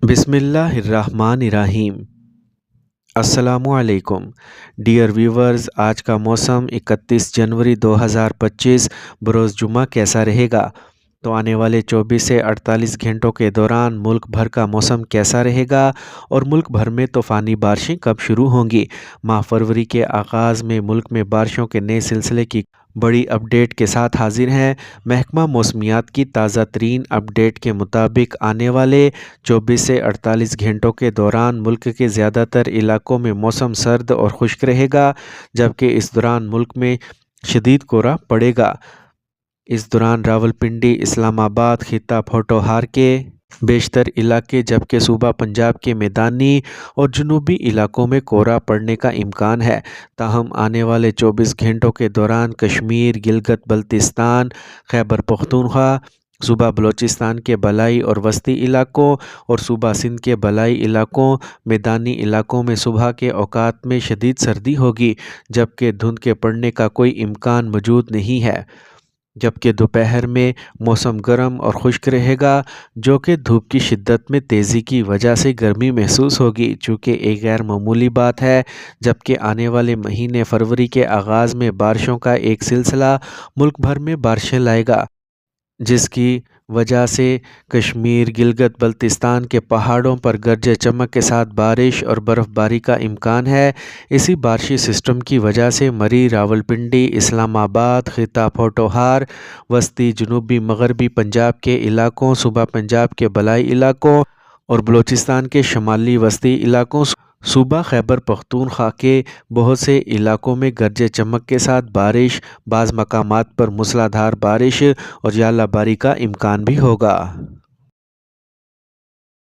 बिस्मिल्लाहिर्रहमानिर्रहीम। अस्सलामुअलैकुम dear viewers, आज का मौसम 31 जनवरी 2025 बरोज़ जुमा कैसा रहेगा? तो आने वाले 24 से 48 घंटों के दौरान मुल्क भर का मौसम कैसा रहेगा और मुल्क भर में तूफ़ानी बारिशें कब शुरू होंगी? माह फरवरी के आगाज़ में मुल्क में बारिशों के नए सिलसिले की बड़ी अपडेट के साथ हाजिर हैं। महकमा मौसमियात की ताज़ा तरीन अपडेट के मुताबिक आने वाले 24 से 48 घंटों के दौरान मुल्क के ज़्यादातर इलाकों में मौसम सर्द और खुश्क रहेगा, जबकि इस दौरान मुल्क में शदीद कोहरा पड़ेगा। इस दौरान रावलपिंडी, इस्लामाबाद, खित्ता पोठोहार के बेशतर इलाके, जबकि सूबा पंजाब के मैदानी और जनूबी इलाकों में कोहरा पड़ने का इम्कान है। ताहम आने वाले 24 घंटों के दौरान कश्मीर, गिलगित बल्तिस्तान, खैबर पख्तूनख्वा, सूबा बलूचिस्तान के बलाई और वस्ती इलाकों और सूबा सिंध के बलाई इलाकों, मैदानी इलाकों में सुबह के औकात में शदीद सर्दी होगी, जबकि धुंध के पड़ने का कोई इम्कान मौजूद नहीं है। जबकि दोपहर में मौसम गर्म और खुश्क रहेगा, जो कि धूप की शिद्दत में तेज़ी की वजह से गर्मी महसूस होगी, चूँकि एक गैर मामूली बात है। जबकि आने वाले महीने फरवरी के आगाज़ में बारिशों का एक सिलसिला मुल्क भर में बारिशें लाएगा, जिसकी वजह से कश्मीर, गिलगित बल्तिस्तान के पहाड़ों पर गरज चमक के साथ बारिश और बर्फ़बारी का इम्कान है। इसी बारिशी सिस्टम की वजह से मरी, रावलपिंडी, इस्लामाबाद, खित्ता पोठोहार, वस्ती, जनूबी मगरबी पंजाब के इलाकों, सूबा पंजाब के बलाई इलाकों और बलूचिस्तान के शमाली वस्ती इलाकों, सूबा खैबर पख्तूनख्वा के बहुत से इलाकों में गरज चमक के साथ बारिश, बाज़ मकामात पर मूसलाधार बारिश और यालाबारी का इम्कान भी होगा।